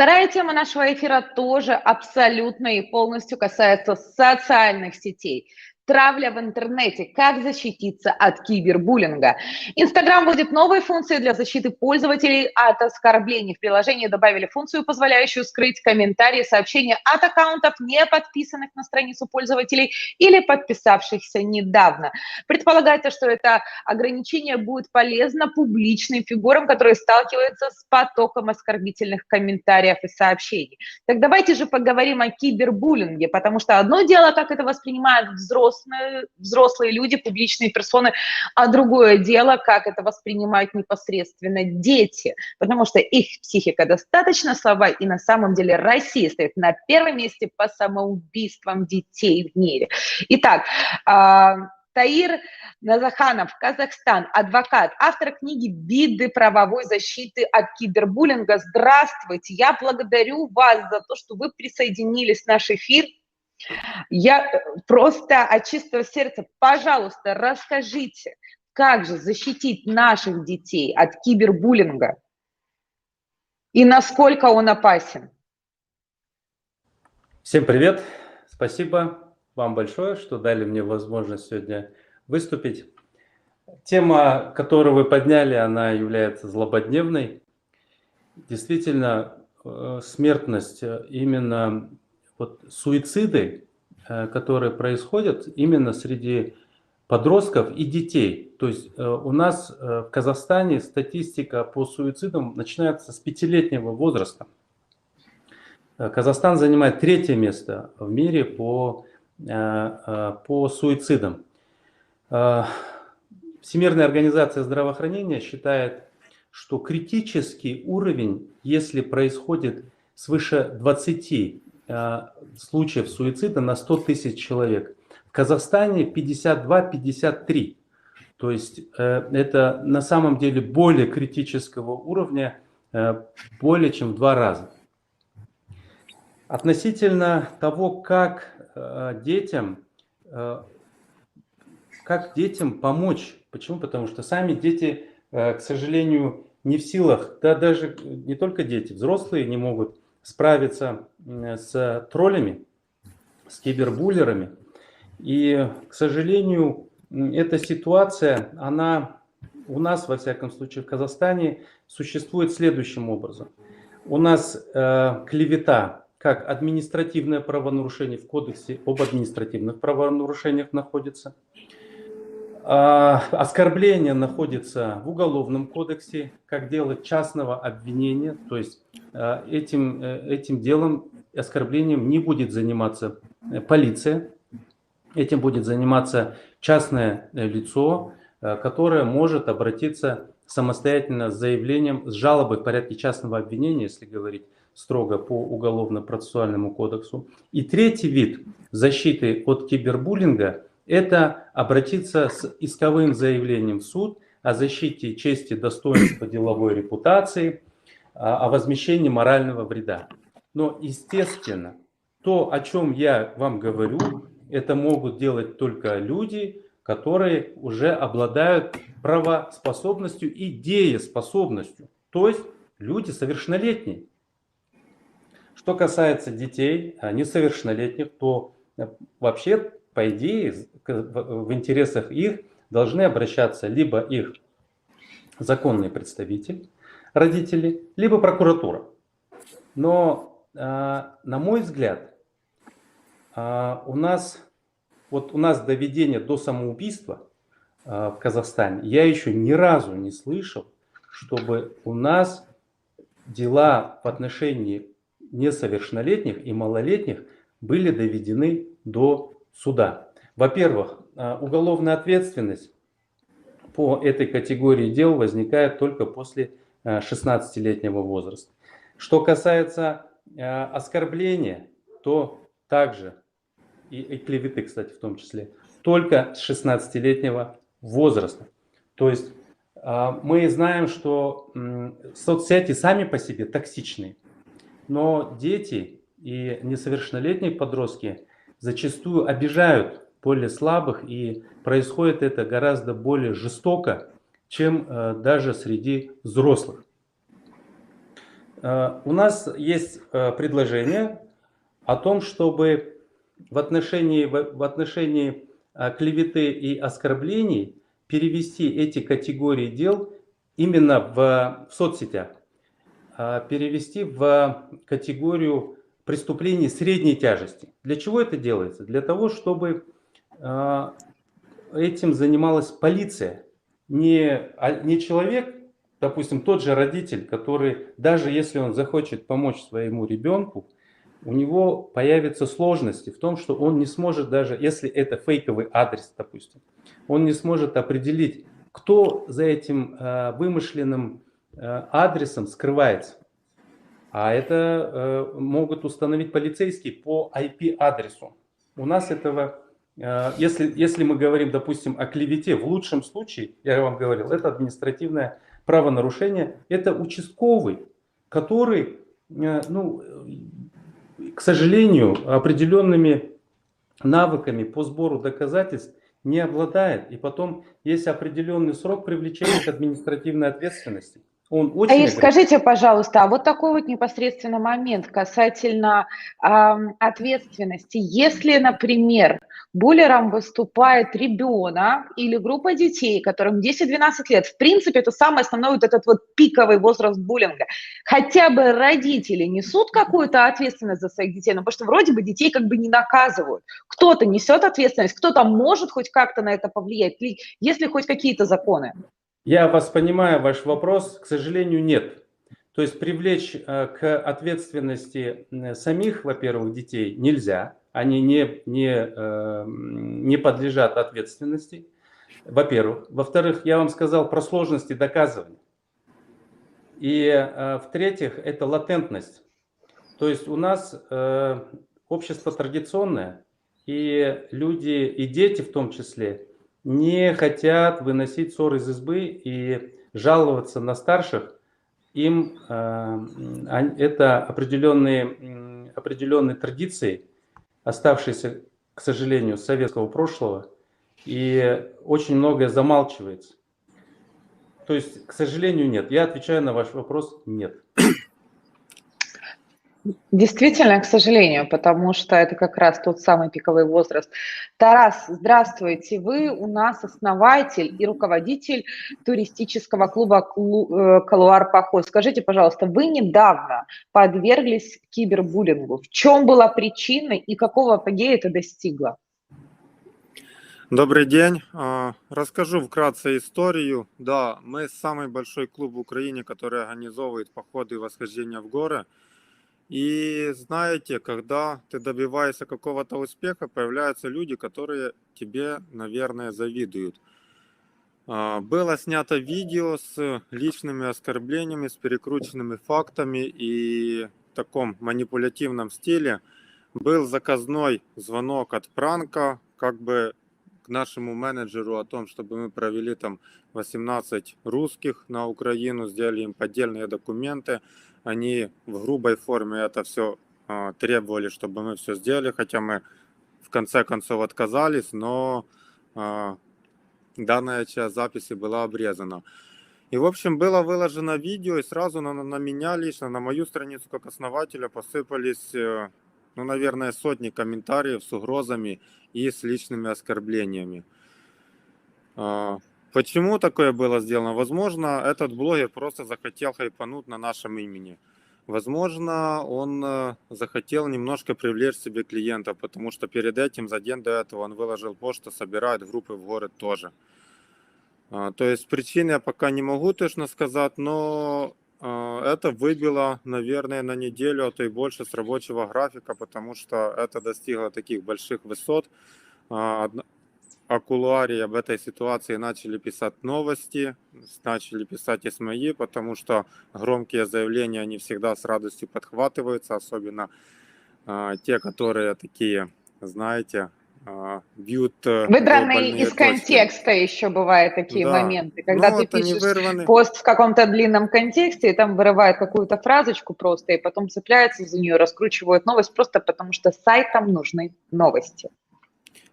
Вторая тема нашего эфира тоже абсолютно и полностью касается социальных сетей. Травля в интернете. Как защититься от кибербуллинга? Инстаграм вводит новые функции для защиты пользователей от оскорблений. В приложении добавили функцию, позволяющую скрыть комментарии, сообщения от аккаунтов, не подписанных на страницу пользователей или подписавшихся недавно. Предполагается, что это ограничение будет полезно публичным фигурам, которые сталкиваются с потоком оскорбительных комментариев и сообщений. Так давайте же поговорим о кибербуллинге, потому что одно дело, как это воспринимают взрослые люди, публичные персоны, а другое дело, как это воспринимают непосредственно дети, потому что их психика достаточно слаба, и на самом деле Россия стоит на первом месте по самоубийствам детей в мире. Итак, Таир Назаханов, Казахстан, адвокат, автор книги «Виды правовой защиты от кибербуллинга». Здравствуйте, я благодарю вас за то, что вы присоединились в наш эфир. Я просто от чистого сердца, пожалуйста, расскажите, как же защитить наших детей от кибербуллинга и насколько он опасен? Всем привет! Спасибо вам большое, что дали мне возможность сегодня выступить. Тема, которую вы подняли, она является злободневной. Действительно, смертность, именно вот суициды, которые происходят именно среди подростков и детей. То есть у нас в Казахстане статистика по суицидам начинается с 5-летнего возраста. Казахстан занимает 3-е место в мире по суицидам. Всемирная организация здравоохранения считает, что критический уровень, если происходит свыше 20 случаев суицида на 100 тысяч человек. В Казахстане 52-53. То есть это на самом деле более критического уровня, более чем в 2 раза. Относительно того, как детям помочь. Почему? Потому что сами дети, к сожалению, не в силах, да даже не только дети, взрослые не могут справиться с троллями, с кибербуллерами. И, к сожалению, эта ситуация, она у нас, во всяком случае, в Казахстане существует следующим образом. У нас клевета, как административное правонарушение в Кодексе об административных правонарушениях находится. Оскорбление находится в Уголовном кодексе, как дело частного обвинения, то есть этим делом, оскорблением не будет заниматься полиция, этим будет заниматься частное лицо, которое может обратиться самостоятельно с заявлением, с жалобой в порядке частного обвинения, если говорить строго по Уголовно-процессуальному кодексу. И 3-й вид защиты от кибербуллинга – это обратиться с исковым заявлением в суд о защите чести, достоинства, деловой репутации, о возмещении морального вреда. Но, естественно, то, о чем я вам говорю, это могут делать только люди, которые уже обладают правоспособностью и дееспособностью, то есть люди совершеннолетние. Что касается детей, несовершеннолетних, то вообще, по идее, в интересах их должны обращаться либо их законный представитель, родители, либо прокуратура. Но, на мой взгляд, у нас доведение до самоубийства в Казахстане, я еще ни разу не слышал, чтобы у нас дела в отношении несовершеннолетних и малолетних были доведены до суда. Во-первых, уголовная ответственность по этой категории дел возникает только после 16-летнего возраста. Что касается оскорбления, то также, и клеветы, кстати, в том числе, только с 16-летнего возраста. То есть мы знаем, что соцсети сами по себе токсичные, но дети и несовершеннолетние подростки зачастую обижают более слабых, и происходит это гораздо более жестоко, чем даже среди взрослых. У нас есть предложение о том, чтобы в отношении клеветы и оскорблений перевести эти категории дел именно в соцсетях, перевести в категорию преступлений средней тяжести. Для чего это делается? Для того, чтобы этим занималась полиция, не человек, допустим, тот же родитель, который, даже если он захочет помочь своему ребенку, у него появятся сложности в том, что он не сможет, даже если это фейковый адрес, допустим, он не сможет определить, кто за этим вымышленным адресом скрывается. А это могут установить полицейские по IP-адресу. У нас этого, если мы говорим, допустим, о клевете, в лучшем случае, я вам говорил, это административное правонарушение, это участковый, который, ну, к сожалению, определенными навыками по сбору доказательств не обладает. И потом есть определенный срок привлечения к административной ответственности. Он очень Таиш, скажите, пожалуйста, а вот такой вот непосредственно момент касательно ответственности. Если, например, буллером выступает ребенок или группа детей, которым 10-12 лет, в принципе, это самый основной вот этот вот пиковый возраст буллинга, хотя бы родители несут какую-то ответственность за своих детей, ну, потому что вроде бы детей как бы не наказывают. Кто-то несет ответственность, кто-то может хоть как-то на это повлиять, есть ли хоть какие-то законы? Я вас понимаю, ваш вопрос, к сожалению, нет. То есть привлечь к ответственности самих, во-первых, детей нельзя, они не подлежат ответственности, во-первых. Во-вторых, я вам сказал про сложности доказывания. И в-третьих, это латентность. То есть у нас общество традиционное, и люди, и дети в том числе, не хотят выносить ссор из избы и жаловаться на старших. Им это определенные традиции, оставшиеся, к сожалению, с советского прошлого, и очень многое замалчивается. То есть, к сожалению, нет. Я отвечаю на ваш вопрос – нет. Действительно, к сожалению, потому что это как раз тот самый пиковый возраст. Тарас, здравствуйте. Вы у нас основатель и руководитель туристического клуба «Калуар Поход». Скажите, пожалуйста, вы недавно подверглись кибербуллингу. В чем была причина и какого апогея это достигло? Добрый день. Расскажу вкратце историю. Да, мы самый большой клуб в Украине, который организовывает походы и восхождения в горы. И знаете, когда ты добиваешься какого-то успеха, появляются люди, которые тебе, наверное, завидуют. Было снято видео с личными оскорблениями, с перекрученными фактами и в таком манипулятивном стиле. Был заказной звонок от Пранка, как бы к нашему менеджеру о том, чтобы мы провели там 18 русских на Украину, сделали им поддельные документы. Они в грубой форме это все требовали, чтобы мы все сделали, хотя мы в конце концов отказались, но данная часть записи была обрезана. И, в общем, было выложено видео, и сразу на меня лично, на мою страницу как основателя посыпались, ну, наверное, сотни комментариев с угрозами и с личными оскорблениями. Почему такое было сделано? Возможно, этот блогер просто захотел хайпануть на нашем имени. Возможно, он захотел немножко привлечь себе клиентов, потому что перед этим, за день до этого, он выложил пост, что собирает группы в город тоже. То есть причины я пока не могу точно сказать, но это выбило, наверное, на неделю, а то и больше с рабочего графика, потому что это достигло таких больших высот. О Кулуаре, об этой ситуации начали писать новости, начали писать СМИ, потому что громкие заявления, они всегда с радостью подхватываются, особенно те, которые такие, знаете, бьют Выдранные из больные точки. контекста еще бывают такие моменты, когда Ну, ты это не пишешь вырваны. пост в каком-то длинном контексте, и там вырывают какую-то фразочку просто, и потом цепляются за нее, раскручивают новость просто потому, что сайтам нужны новости.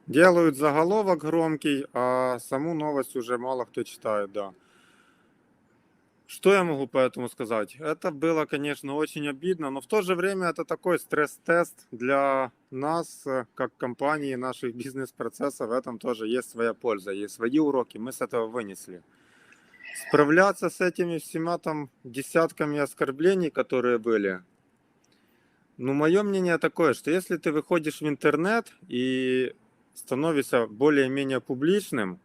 Делают заголовок громкий, а саму новость уже мало кто читает, да. Что я могу по этому сказать? Это было, конечно, очень обидно, но в то же время это такой стресс-тест для нас, как компании, наших бизнес-процессов. В этом тоже есть своя польза, есть свои уроки, мы с этого вынесли. Справляться с этими всеми там десятками оскорблений, которые были, ну, мое мнение такое, что если ты выходишь в интернет и становишься более-менее публичным,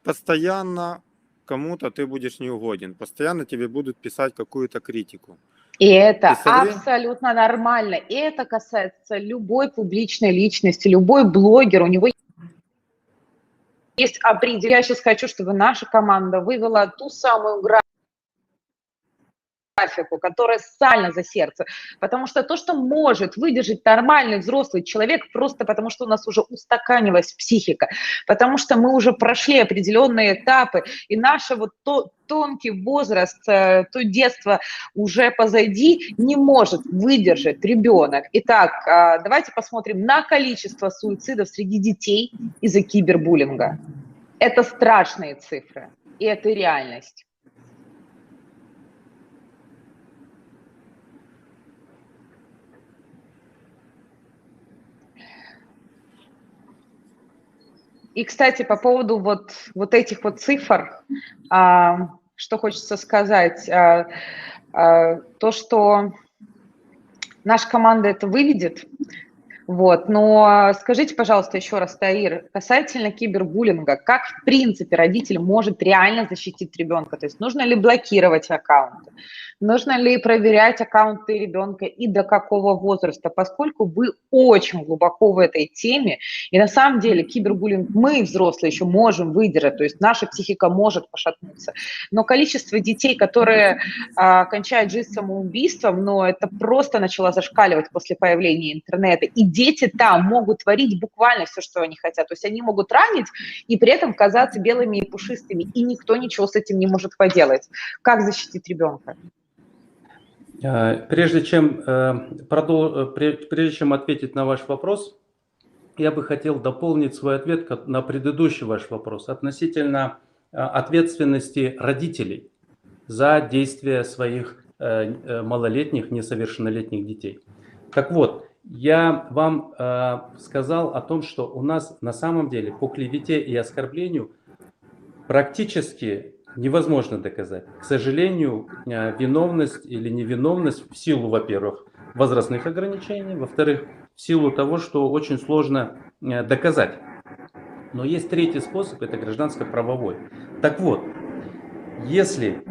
постоянно кому-то ты будешь неугоден, постоянно тебе будут писать какую-то критику. И это И со временем... абсолютно нормально. И это касается любой публичной личности, любой блогер, у него есть определение. Я сейчас хочу, чтобы наша команда вывела ту самую графику, которая сально за сердце. Потому что то, что может выдержать нормальный взрослый человек, просто потому что у нас уже устаканилась психика, потому что мы уже прошли определенные этапы, и наш вот тонкий возраст, то детство уже позади, не может выдержать ребенок. Итак, давайте посмотрим на количество суицидов среди детей из-за кибербуллинга. Это страшные цифры, и это реальность. И, кстати, по поводу вот этих вот цифр, что хочется сказать, то, что наша команда это выведет, вот, но скажите, пожалуйста, еще раз, Таир, касательно кибербуллинга, как, в принципе, родитель может реально защитить ребенка? То есть нужно ли блокировать аккаунты? Нужно ли проверять аккаунты ребенка и до какого возраста? Поскольку вы очень глубоко в этой теме, и на самом деле кибербуллинг мы, взрослые, еще можем выдержать, то есть наша психика может пошатнуться. Но количество детей, которые кончают жизнь самоубийством, но это просто начало зашкаливать после появления интернета. И дети там могут творить буквально все, что они хотят. То есть они могут ранить и при этом казаться белыми и пушистыми, и никто ничего с этим не может поделать. Как защитить ребенка? Прежде чем ответить на ваш вопрос, я бы хотел дополнить свой ответ на предыдущий ваш вопрос относительно ответственности родителей за действия своих малолетних, несовершеннолетних детей. Так вот, я вам сказал о том, что у нас на самом деле по клевете и оскорблению практически невозможно доказать. К сожалению, виновность или невиновность в силу, во-первых, возрастных ограничений, во-вторых, в силу того, что очень сложно доказать. Но есть третий способ, это гражданско-правовой. Так вот, если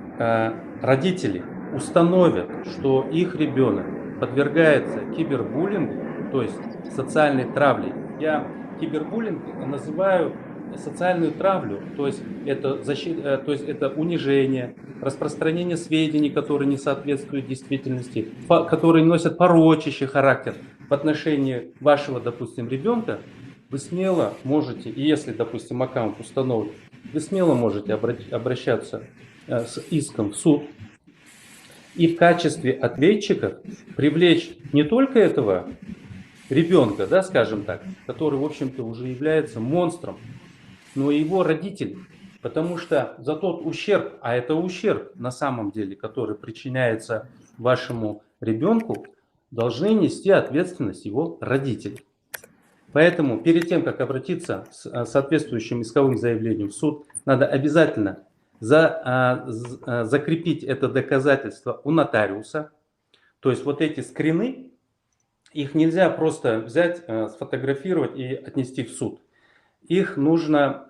родители установят, что их ребенок подвергается кибербуллингу, то есть социальной травле, я кибербуллинг называю социальную травлю, то есть это унижение, распространение сведений, которые не соответствуют действительности, которые носят порочащий характер в отношении вашего, допустим, ребенка, вы смело можете, и если, допустим, аккаунт установлен, вы смело можете обращаться с иском в суд и в качестве ответчиков привлечь не только этого ребенка, да, скажем так, который, в общем-то, уже является монстром, но и его родителей. Потому что за тот ущерб, а это ущерб на самом деле, который причиняется вашему ребенку, должны нести ответственность его родители. Поэтому перед тем, как обратиться с соответствующим исковым заявлением в суд, надо обязательно закрепить это доказательство у нотариуса. То есть вот эти скрины, их нельзя просто взять, сфотографировать и отнести в суд. Их нужно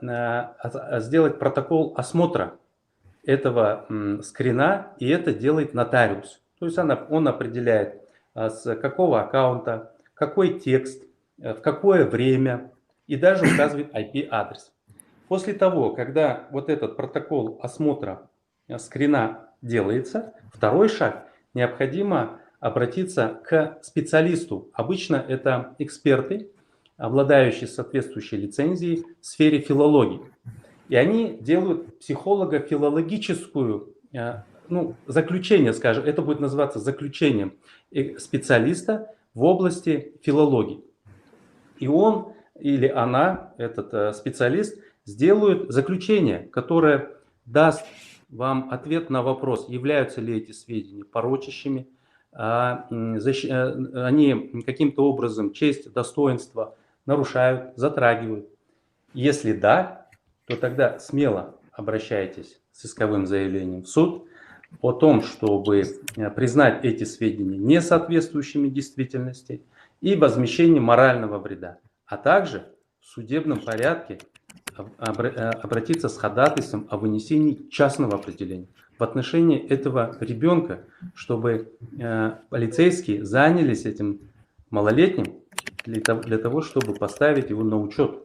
сделать протокол осмотра этого скрина, и это делает нотариус. То есть он определяет, с какого аккаунта, какой текст, в какое время, и даже указывает IP-адрес. После того, когда вот этот протокол осмотра скрина делается, второй шаг, необходимо обратиться к специалисту. Обычно это эксперты, обладающие соответствующей лицензией в сфере филологии. И они делают психолого-филологическую, заключение, скажем, это будет называться заключением специалиста в области филологии. И он или она, этот специалист, сделают заключение, которое даст вам ответ на вопрос, являются ли эти сведения порочащими, они каким-то образом честь, достоинство нарушают, затрагивают. Если да, то тогда смело обращайтесь с исковым заявлением в суд о том, чтобы признать эти сведения несоответствующими действительности и возмещение морального вреда, а также в судебном порядке обратиться с ходатайством о вынесении частного определения в отношении этого ребенка, чтобы полицейские занялись этим малолетним для того, чтобы поставить его на учет.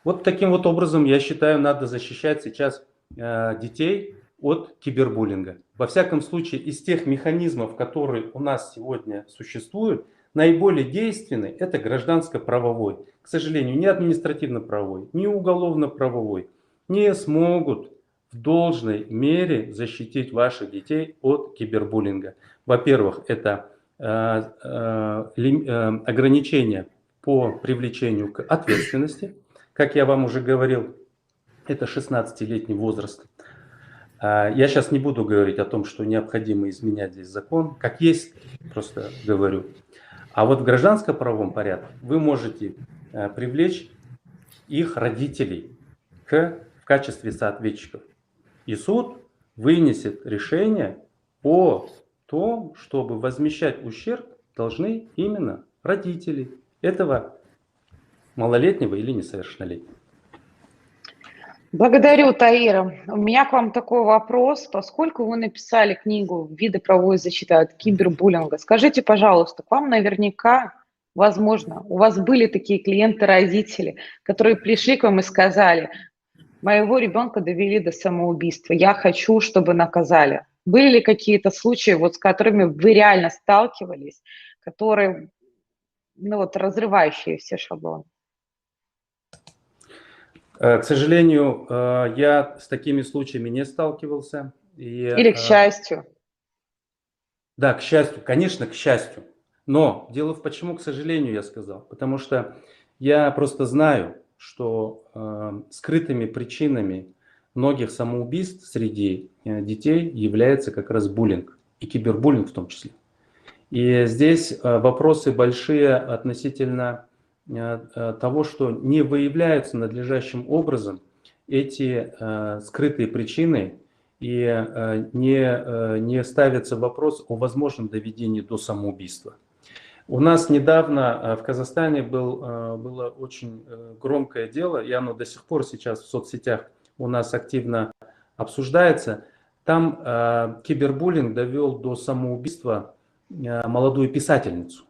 Вот таким вот образом, я считаю, надо защищать сейчас детей от кибербуллинга. Во всяком случае, из тех механизмов, которые у нас сегодня существуют, наиболее действенный – это гражданско-правовой. К сожалению, ни административно-правовой, ни уголовно-правовой не смогут в должной мере защитить ваших детей от кибербуллинга. Во-первых, это ограничения по привлечению к ответственности. Как я вам уже говорил, это 16-летний возраст. Я сейчас не буду говорить о том, что необходимо изменять здесь закон. Как есть, просто говорю. А вот в гражданско-правовом порядке вы можете привлечь их родителей в качестве соответчиков. И суд вынесет решение о том, чтобы возмещать ущерб должны именно родители этого малолетнего или несовершеннолетнего. Благодарю, Таира. У меня к вам такой вопрос. Поскольку вы написали книгу «Виды правовой защиты от кибербуллинга», скажите, пожалуйста, к вам наверняка, возможно, у вас были такие клиенты-родители, которые пришли к вам и сказали: моего ребенка довели до самоубийства, я хочу, чтобы наказали. Были ли какие-то случаи, вот, с которыми вы реально сталкивались, которые, разрывающие все шаблоны? К сожалению, я с такими случаями не сталкивался. Или к счастью? Да, к счастью, конечно, к счастью. Но дело в почему, к сожалению, я сказал. Потому что я просто знаю, что скрытыми причинами многих самоубийств среди детей является как раз буллинг. И кибербуллинг в том числе. И здесь вопросы большие относительно того, что не выявляются надлежащим образом эти скрытые причины и не ставится вопрос о возможном доведении до самоубийства. У нас недавно в Казахстане было очень громкое дело, и оно до сих пор сейчас в соцсетях у нас активно обсуждается. Там кибербуллинг довел до самоубийства молодую писательницу.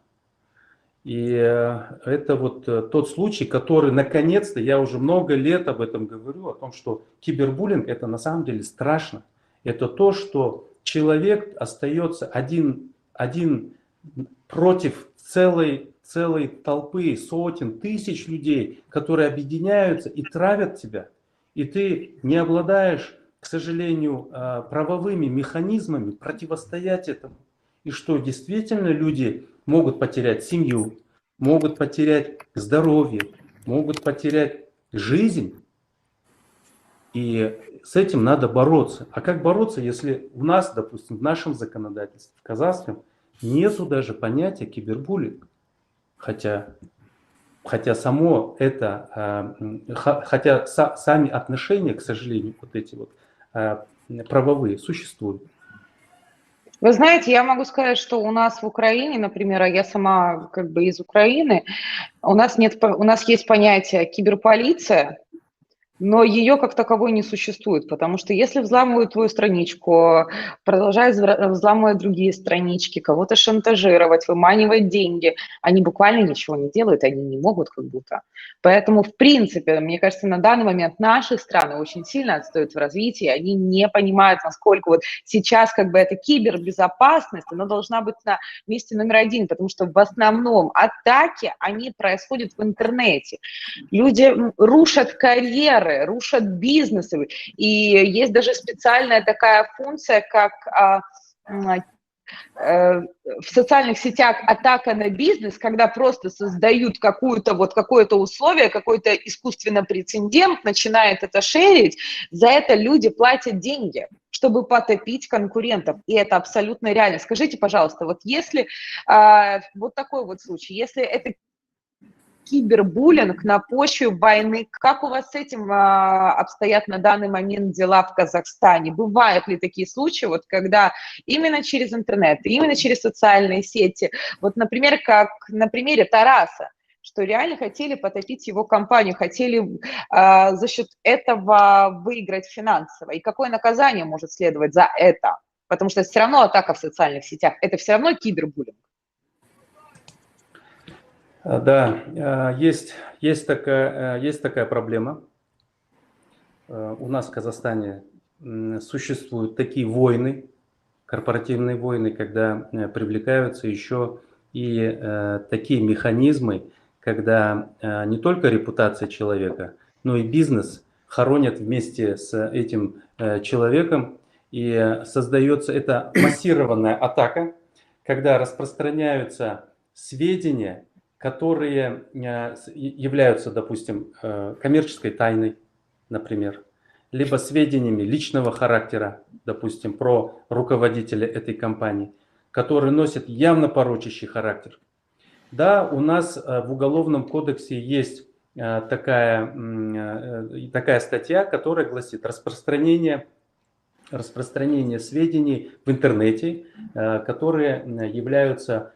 И это вот тот случай, который наконец-то, я уже много лет об этом говорю, о том, что кибербуллинг это на самом деле страшно. Это то, что человек остается один против целой толпы, сотен, тысяч людей, которые объединяются и травят тебя. И ты не обладаешь, к сожалению, правовыми механизмами противостоять этому. И что действительно люди могут потерять семью, могут потерять здоровье, могут потерять жизнь. И с этим надо бороться. А как бороться, если у нас, допустим, в нашем законодательстве, в казахском, нету даже понятия кибербуллинг. Хотя само это, хотя сами отношения, к сожалению, вот эти вот правовые существуют. Вы знаете, я могу сказать, что у нас в Украине, например, а я сама как бы из Украины, у нас есть понятие киберполиция, но ее как таковой не существует, потому что если взламывают твою страничку, продолжают взламывать другие странички, кого-то шантажировать, выманивать деньги, они буквально ничего не делают, они не могут как будто. Поэтому, в принципе, мне кажется, на данный момент наши страны очень сильно отстают в развитии, они не понимают, насколько вот сейчас как бы эта кибербезопасность, она должна быть на месте номер один, потому что в основном атаки, они происходят в интернете. Люди рушат карьеры, рушат бизнесы, и есть даже специальная такая функция, как в социальных сетях атака на бизнес, когда просто создают какое-то условие, какой-то искусственный прецедент, начинают это шерить, за это люди платят деньги, чтобы потопить конкурентов, и это абсолютно реально. Скажите, пожалуйста, вот если вот такой вот случай, если это кибербуллинг на почве войны. Как у вас с этим обстоят на данный момент дела в Казахстане? Бывают ли такие случаи, вот когда именно через интернет, именно через социальные сети, вот, например, как на примере Тараса, что реально хотели потопить его компанию, хотели за счет этого выиграть финансово? И какое наказание может следовать за это? Потому что это все равно атака в социальных сетях, это все равно кибербуллинг. Да, есть такая проблема. У нас в Казахстане существуют такие войны, корпоративные войны, когда привлекаются еще и такие механизмы, когда не только репутация человека, но и бизнес хоронят вместе с этим человеком, и создается эта массированная атака, когда распространяются сведения, которые являются, допустим, коммерческой тайной, например, либо сведениями личного характера, допустим, про руководителя этой компании, которые носят явно порочащий характер. Да, у нас в Уголовном кодексе есть такая статья, которая гласит распространение сведений в интернете, которые являются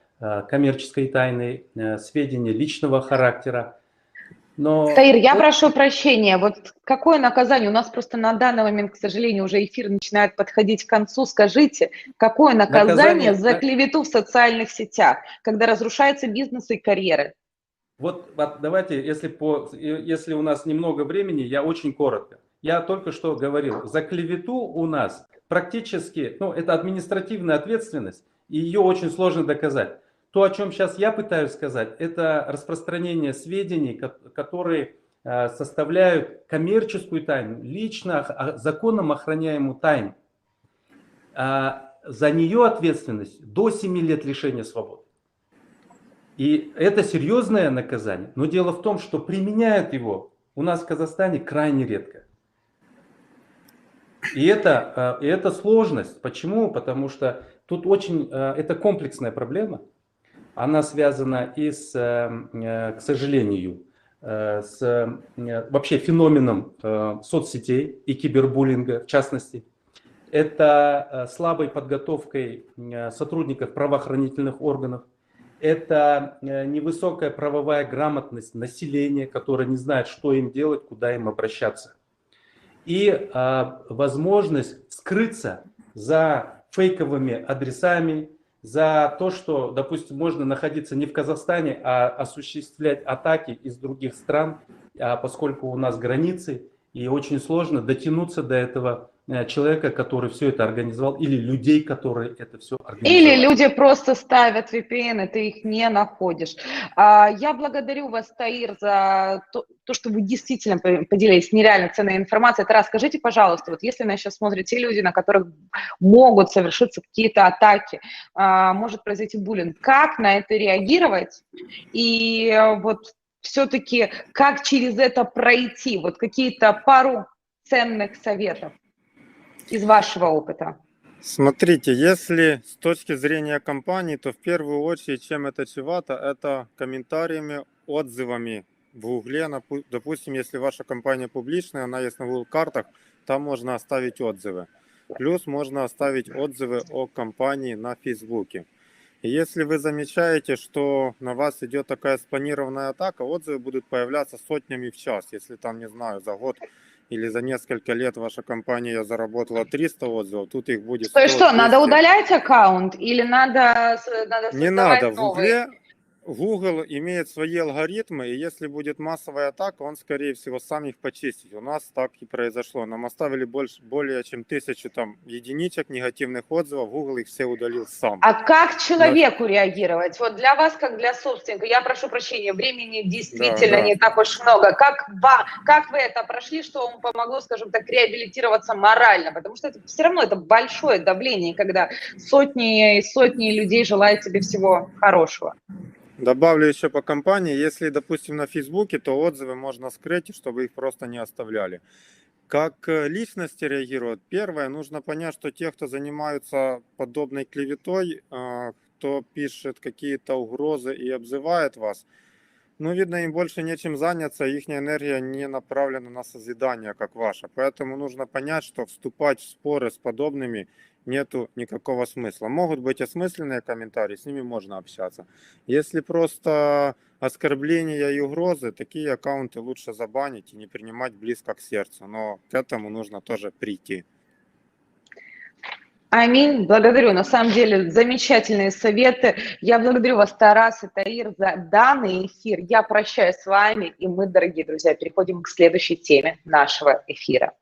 коммерческой тайной, сведения личного характера. Но... Таир, я прошу прощения, вот какое наказание? У нас просто на данный момент, к сожалению, уже эфир начинает подходить к концу. Скажите, какое наказание за клевету в социальных сетях, когда разрушается бизнес и карьеры? Вот давайте, если у нас немного времени, я очень коротко. Я только что говорил, за клевету у нас практически, это административная ответственность, и ее очень сложно доказать. То, о чем сейчас я пытаюсь сказать, это распространение сведений, которые составляют коммерческую тайну, лично законом охраняемую тайну. За нее ответственность до 7 лет лишения свободы. И это серьезное наказание. Но дело в том, что применяют его у нас в Казахстане крайне редко. И это сложность. Почему? Потому что тут это комплексная проблема. Она связана и к сожалению, с вообще феноменом соцсетей и кибербуллинга в частности. Это слабой подготовкой сотрудников правоохранительных органов. Это невысокая правовая грамотность населения, которое не знает, что им делать, куда им обращаться. И возможность скрыться за фейковыми адресами, за то, что, допустим, можно находиться не в Казахстане, а осуществлять атаки из других стран, поскольку у нас границы, и очень сложно дотянуться до этого человека, который все это организовал, или людей, которые это все организовали. Или люди просто ставят VPN, и ты их не находишь. Я благодарю вас, Таир, за то, что вы действительно поделились нереально ценной информацией. Тарас, скажите, пожалуйста, вот если нас сейчас смотрят те люди, на которых могут совершиться какие-то атаки, может произойти буллинг, как на это реагировать? И вот все-таки как через это пройти? Вот какие-то пару ценных советов из вашего опыта. Смотрите, если с точки зрения компании, то в первую очередь, чем это чревато, это комментариями, отзывами в Гугле. Допустим, если ваша компания публичная, она есть на Google картах, там можно оставить отзывы. Плюс можно оставить отзывы о компании на Фейсбуке. И если вы замечаете, что на вас идет такая спланированная атака, отзывы будут появляться сотнями в час. Если там, не знаю, за год или за несколько лет ваша компания заработала 300 отзывов, тут их будет 100, То есть что, 200. надо удалять аккаунт или надо создавать Не надо. новый? Google имеет свои алгоритмы, и если будет массовая атака, он, скорее всего, сам их почистит. У нас так и произошло. Нам оставили более чем 1000 там единичек негативных отзывов, Google их все удалил сам. А как человеку реагировать? Вот для вас, как для собственника, я прошу прощения, времени действительно не так уж много. Как вы это прошли, что вам помогло, скажем так, реабилитироваться морально? Потому что это все равно это большое давление, когда сотни и сотни людей желают тебе всего хорошего. Добавлю еще по компании, если, допустим, на Фейсбуке, то отзывы можно скрыть, чтобы их просто не оставляли. Как личности реагируют? Первое, нужно понять, что те, кто занимаются подобной клеветой, кто пишет какие-то угрозы и обзывает вас, ну, видно, им больше нечем заняться, их энергия не направлена на созидание, как ваша. Поэтому нужно понять, что вступать в споры с подобными нету никакого смысла. Могут быть осмысленные комментарии, с ними можно общаться. Если просто оскорбления и угрозы, такие аккаунты лучше забанить и не принимать близко к сердцу. Но к этому нужно тоже прийти. Аминь, благодарю. На самом деле замечательные советы. Я благодарю вас, Тарас и Таир, за данный эфир. Я прощаюсь с вами, и мы, дорогие друзья, переходим к следующей теме нашего эфира.